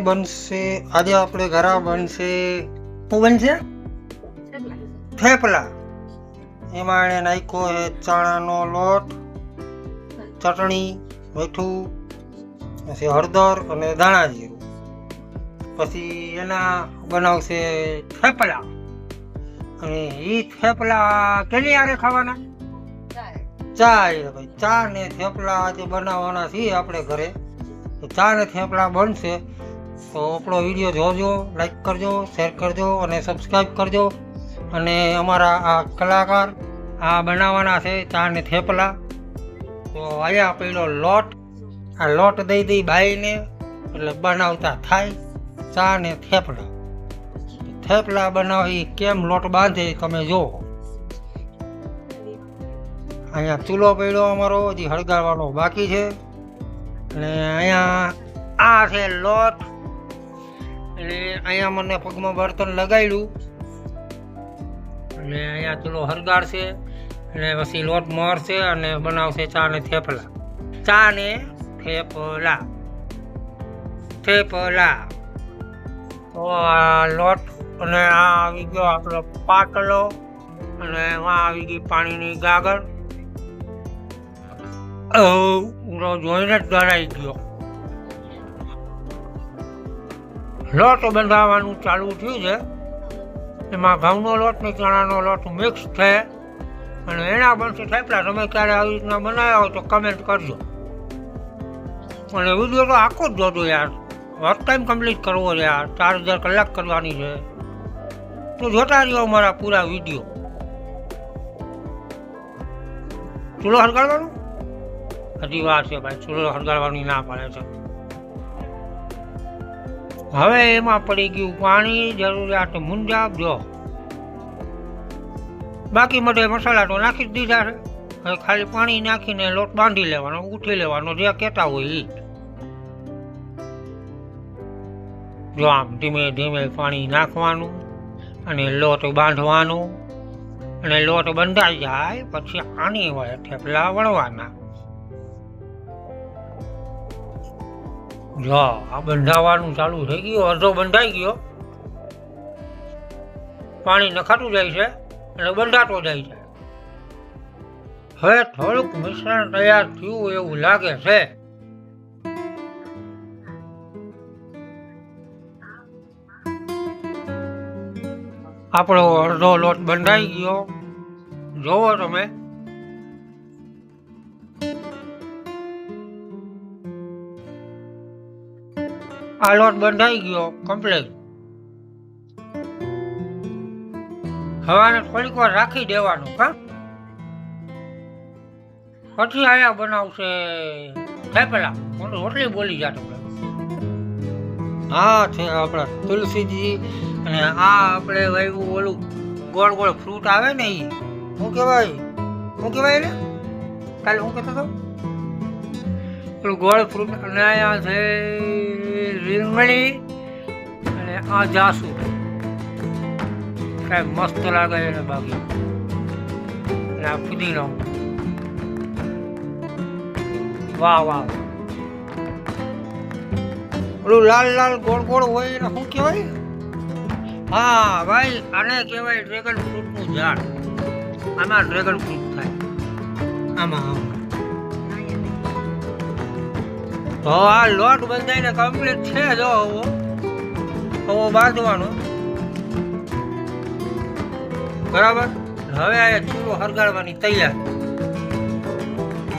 બનશે આજે આપણે ઘરે બનશે શું બનશે થેપલા। એમાં એને નાખ્યો છે ચણાનો લોટ, ચટણી, મીઠું, પછી હળદર અને ધાણા જીરું, પછી એના બનાવશે થેપલા। અને એ થેપલા કેની આરે ખાવાના? ચા ભાઈ, ચા ને થેપલા આજે બનાવવાના છીએ આપણે ઘરે। તો ચા ને થેપલા બનશે તો આપણો વિડીયો જોજો, લાઈક કરજો, શેર કરજો અને સબસ્ક્રાઈબ કરજો। અને અમારા આ કલાકાર આ બનાવવાના છે ચા ને થેપલા। તો અહીંયા પેલો લોટ, આ લોટ દઈ દઈ બાઈને એટલે બનાવતા થાય ચા ને થેપલા। થેપલા બનાવી કેમ લોટ બાંધે તમે જુઓ। અહીંયા ચૂલો પડ્યો અમારો, હજી હળગાવવાનો બાકી છે। અને અહીંયા આ છે લોટ, એટલે અહીંયા મને પગમાં બર્તન લગાડ્યું અને અહીંયા ચૂલો હળગાડશે અને પછી લોટ મળશે અને બનાવશે ચા ને થેપલા। ચા ને થેપલા થેપલા। તો આ લોટ અને આ આવી ગયો આપણો પાટલો અને એમાં આવી ગઈ પાણીની ગાગર। જોઈને જ ડરાઈ ગયો। લોટ બંધાવવાનું ચાલુ થયું છે। એમાં ઘઉંનો લોટ ને ચણાનો લોટ મિક્સ છે અને એના બનશે થેપલા। તમે ક્યારે આવી રીતના બનાવ્યા હોય તો કમેન્ટ કરજો અને વિડીયો તો આખો જ જોજો યાર, વર્ક ટાઈમ કમ્પ્લીટ કરવો છે યાર, 4000 કલાક કરવાની છે। તો જોતા રહ્યો મારા પૂરા વિડીયો। ચૂલો હળગાડવાનું હજી વાર છે ભાઈ, ચૂલો હળગાડવાની ના પાડે છે। હવે એમાં પડી ગયું પાણી, જરૂરિયાત મુજબ જો। બાકી બધે મસાલા તો નાખી જ દીધા છે। હવે ખાલી પાણી નાખીને લોટ બાંધી લેવાનો, ઉઠી લેવાનો, જે કહેતા હોય એ। જો આમ ધીમે ધીમે પાણી નાખવાનું અને લોટ બાંધવાનો અને લોટ બંધાઈ જાય પછી આની વડે થેપલા વણવાના। જો આ બંધાવાનું ચાલુ થઈ ગયું, અડધો બંધાઈ ગયો, પાણી નખાતું જાય છે અને બંધાતો જાય છે। હવે થોડુંક મિશ્રણ તૈયાર થયું એવું લાગે છે। આપણો અડધો લોટ બંધાઈ ગયો, જોવો તમે। આ લોટ બંધાઈ ગયો કમ્પ્લીટ। હવાને થોડીક વાર રાખી દેવાનું કા, પછી આયા બનાવશે થેપલા। રોટલી બોલી જા તમે। હા છે આપણા તુલસીજી અને આ આપણે વાવ્યું ઓલું ગોળ ગોળ ફ્રૂટ આવે ને, એ શું કહેવાય ને કાલે શું કહેતો હતો પેલું ગોળ ફ્રૂટ। અને અહીંયા છે રીંગણી અને આ જાસૂદ, કાંઈ મસ્ત લાગે એને બાકી। અને આ ફુદીનો, વાહ વાહ। ઓલું લાલ લાલ ગોળ ગોળ હોય એને શું કહેવાય? હા ભાઈ, આને કહેવાય ડ્રેગન ફ્રૂટનું ઝાડ। આમાં ડ્રેગન ફ્રૂટ થાય આમાં। તો આ લોટ બંધાઈને કમ્પ્લીટ છે। જો હવે બાંધવાનો બરાબર। હવે આ ચૂલો હળગાડવાની તૈયાર।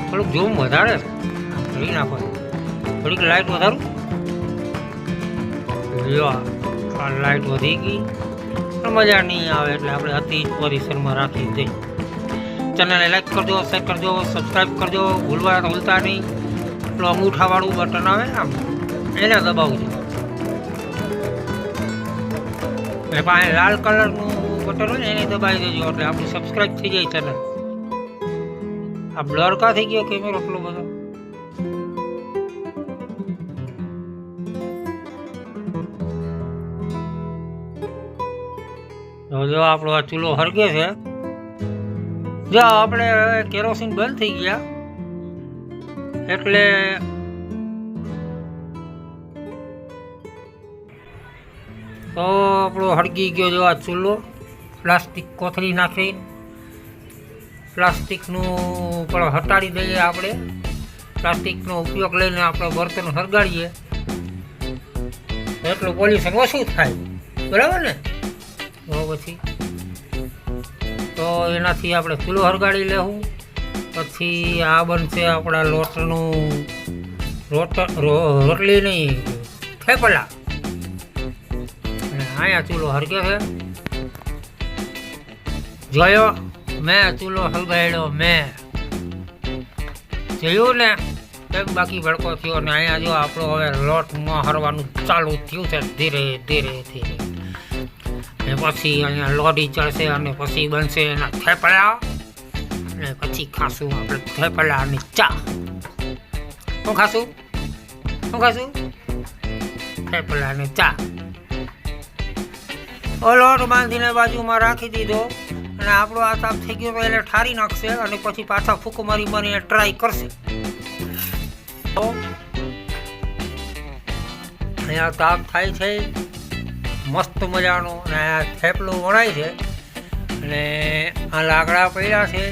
થોડુંક ઝૂમ વધારે છે, કરી નાખો, થોડીક લાઇટ વધારું। જો આ લાઇટ વધી ગઈ પણ મજા નહીં આવે એટલે આપણે અતિ પોઝિશનમાં રાખી દઈએ। ચેનલને લાઈક કરજો, શેર કરજો, સબસ્ક્રાઈબ કરજો, ભૂલતા નહીં। પેલું અંગૂઠાવાળું બટન આવે આમ, એને દબાવજો એટલે પાસે લાલ કલરનું બટન હોય ને એને દબાવી દેજો એટલે આપણી સબસ્ક્રાઈબ થઈ જાય ચેનલ। આ બ્લર કા થઈ ગયો કેમેરો એટલો બધો? જો આપણો આ ચૂલો હરગે છે। જો આપણે કેરોસીન બંધ થઈ ગયા એટલે તો આપણો હળગી ગયો જો આ ચૂલો. પ્લાસ્ટિક કોથળી નાખી પ્લાસ્ટિકનું પણ હટાડી દઈએ આપણે. પ્લાસ્ટિકનો ઉપયોગ લઈને આપણે બર્તન સળગાડીએ એટલું પોલ્યુશન ઓછું થાય, બરાબર ને? તો પછી તો એનાથી આપણે ચૂલો સળગાડી લેવું. પછી આ બનશે આપણા લોટનું રોટલી નહીં, થેપલા. અને અહીંયા ચૂલો હરગે છે. જોયો મેં ચૂલો હલગાડ્યો, મેં જોયું ને કેમ બાકી ભડકો થયો. ને અહીંયા જો આપણો હવે લોટમાં હરવાનું ચાલુ થયું છે ધીરે ધીરે ધીરે. અને પછી અહીંયા લોઢી ચડશે અને પછી બનશે એના થેપલા. અને પછી ખાશું આપણે થેપલા અને ચા. શું ખાશું? શું ખાશું? થેપલા અને ચા. લોટ બાંધીને બાજુમાં રાખી દીધો અને આપણો આ તાપ થઈ ગયો એટલે ઠારી નાખશે અને પછી પાછા ફૂંક મારી મારીને ટ્રાય કરશે. તો અહીંયા તાપ થાય છે મસ્ત મજાનો અને આ થેપલું વણાય છે. અને આ લાકડા પડ્યા છે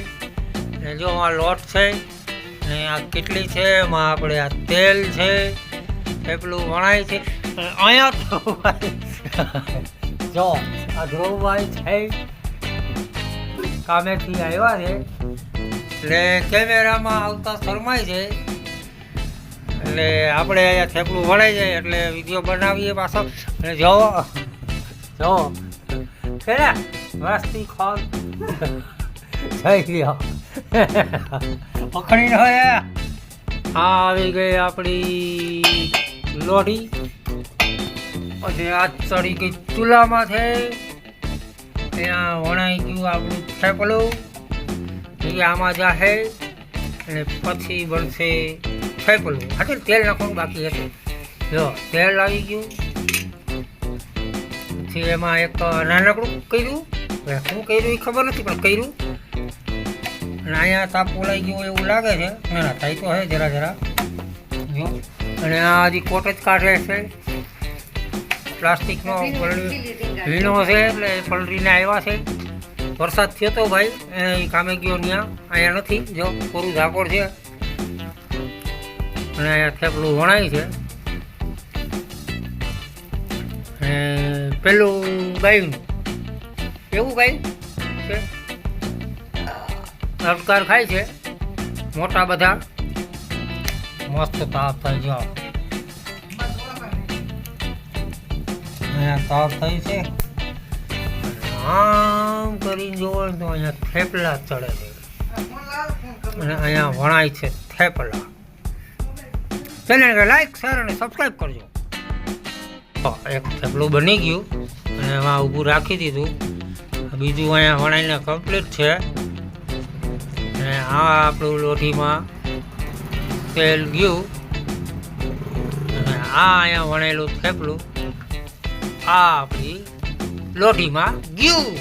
અને જો આ લોટ છે અને આ કેટલી છે એમાં આપણે આ તેલ છે. થેપલું વણાય છે. અહીંયા તો જો આ ધ્રુવભાઈ છે કામેથી આવ્યા છે એટલે કેમેરામાં આવતા શરમાય છે. એટલે આપણે અહીંયા થેપલું વણાઈ જાય એટલે વિડીયો બનાવીએ પાછો. અને જો છે ને મસ્તી ખોલ જઈ ગયો પકડીને હોય. આવી ગઈ આપણી લોઢી. પછી આ ચડી ગઈ ચૂલામાં છે. ત્યાં વણાઈ ગયું આપણું થેપલું. એ આમાં જાહે અને પછી બનશે થેપલું. હાથે તેલ નાખવાનું બાકી હતું. જો તેલ આવી ગયું. પછી એમાં એક નાનકડું કર્યું, શું કર્યું એ ખબર નથી પણ કર્યું. અને અહીંયા તાપ ઓલાઈ ગયો એવું લાગે છે. ના ના થાય તો હે જરા જરા જો. અને આ હજી કોટ જ કાઢે છે. પ્લાસ્ટિકનો ભીનો છે એટલે પલરીને આવ્યા છે. વરસાદ થયો તો ભાઈ એ કામે ગયો ત્યાં, અહીંયા નથી. જો પૂરું ઝાકોળ છે. અને અહીંયા થેપલું વણાય છે. અને પેલું ગાયનું એવું ગાય છે અડકાર ખાય છે મોટા બધા. મસ્ત તાપ થાય. જો અહીંયા તાપ થાય છે. આમ કરીને જોવો તો અહીંયા થેપલા ચડે છે અને અહીંયા વણાય છે થેપલા. ચેનલને લાઈક શેર અને સબસ્ક્રાઈબ કરજો. એક થેપલું બની ગયું અને એમાં ઊભું રાખી દીધું. બીજું અહીંયા વણાઈને કમ્પ્લીટ છે. અને આ આપણું લોઢીમાં તેલ ગયું અને આ અહીંયા વણેલું થેપલું આ આપણી લોઢીમાં ગયું.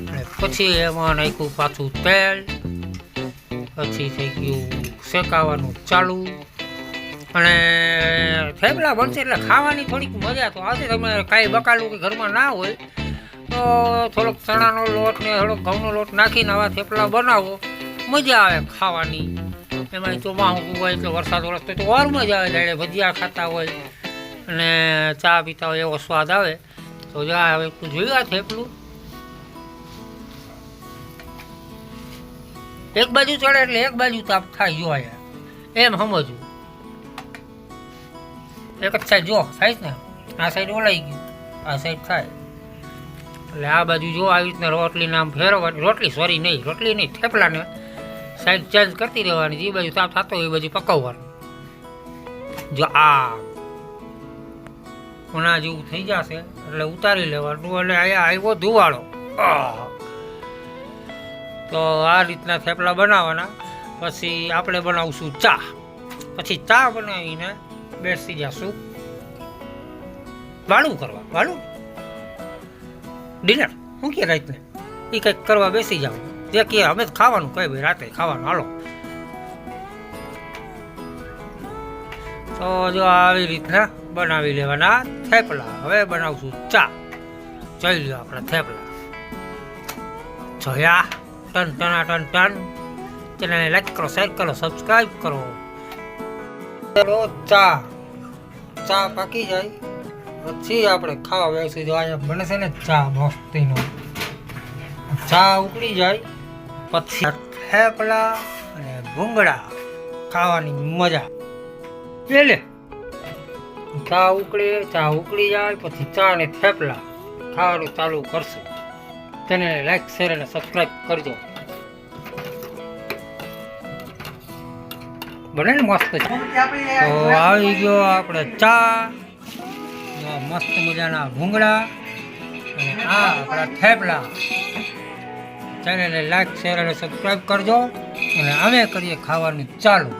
અને પછી એમાં નાખ્યું પાછું તેલ. પછી થઈ ગયું શેકાવાનું ચાલુ. અને થેપલા બનશે એટલે ખાવાની થોડીક મજા તો આવશે. તમે કાંઈ બકાલું કે ઘરમાં ના હોય તો થોડોક ચણાનો લોટ ને થોડોક ઘઉંનો લોટ નાખીને આવા થેપલા બનાવો, મજા આવે ખાવાની. એમાં ચોમાસું હોય એટલે વરસાદ વરસતો તો ઓર મજા આવે. જાણે ભજીયા ખાતા હોય અને ચા પીતા હોય એવો સ્વાદ આવે. તો જા હવે જોયું આ થેપલું એક બાજુ ચડે એટલે એક બાજુ તાપ થાય. જોવાય એમ સમજવું. એક જ સાઈડ જો થાય ને, આ સાઈડ ઓલાઈ ગયું, આ સાઈડ થાય એટલે આ બાજુ જો આવી રીતના રોટલીને આમ ફેરવવાની. રોટલી નહીં થેપલાને સાઈડ ચેન્જ કરતી રહેવાની. જે બાજુ તાપ થતો હોય એ બાજુ પકવવાનું. જો આ કોના જેવું થઈ જશે એટલે ઉતારી લેવાનું. અને અહીંયા આવ્યો ધુવાળો. તો આ રીતના થેપલા બનાવવાના. પછી આપણે બનાવશું ચા. પછી ચા બનાવીને બેસી જશું વાળું કરવા. વાળું ડિનર શું કે રાતને એ કંઈક કરવા બેસી જાવ. જે કે અમે ખાવાનું કહે ભાઈ રાતે ખાવાનું હાલો. તો જો આવી રીતના બનાવી લેવાના થેપલા. હવે બનાવશું ચા. જોઈ લો આપણા થેપલા. જોયા ટન ટના ટન ટન. ચેનલને લાઈક કરો, શેર કરો, સબસ્ક્રાઈબ કરો. ચા ચા પાકી જાય પછી આપણે ખાવા બેસી. જો અહીંયા બને છે ને ચા મસ્તીનો. ચા ઉકળી જાય પછી થેપલા અને ભૂંગળા ખાવાની મજા. લે ચા ઉકળી જાય પછી ચા ને થેપલા ખાવાનું ચાલુ કરશું. તેને લાઈક શેર અને સબસ્ક્રાઈબ કરજો. બને ને મસ્ત. તો આવી ગયો આપણે ચા, મસ્ત મજાના ભૂંગળા અને આ આપણા થેપલા. ચેનલને લાઈક શેર અને સબસ્ક્રાઈબ કરજો અને અમે કરીએ ખાવાનું ચાલુ.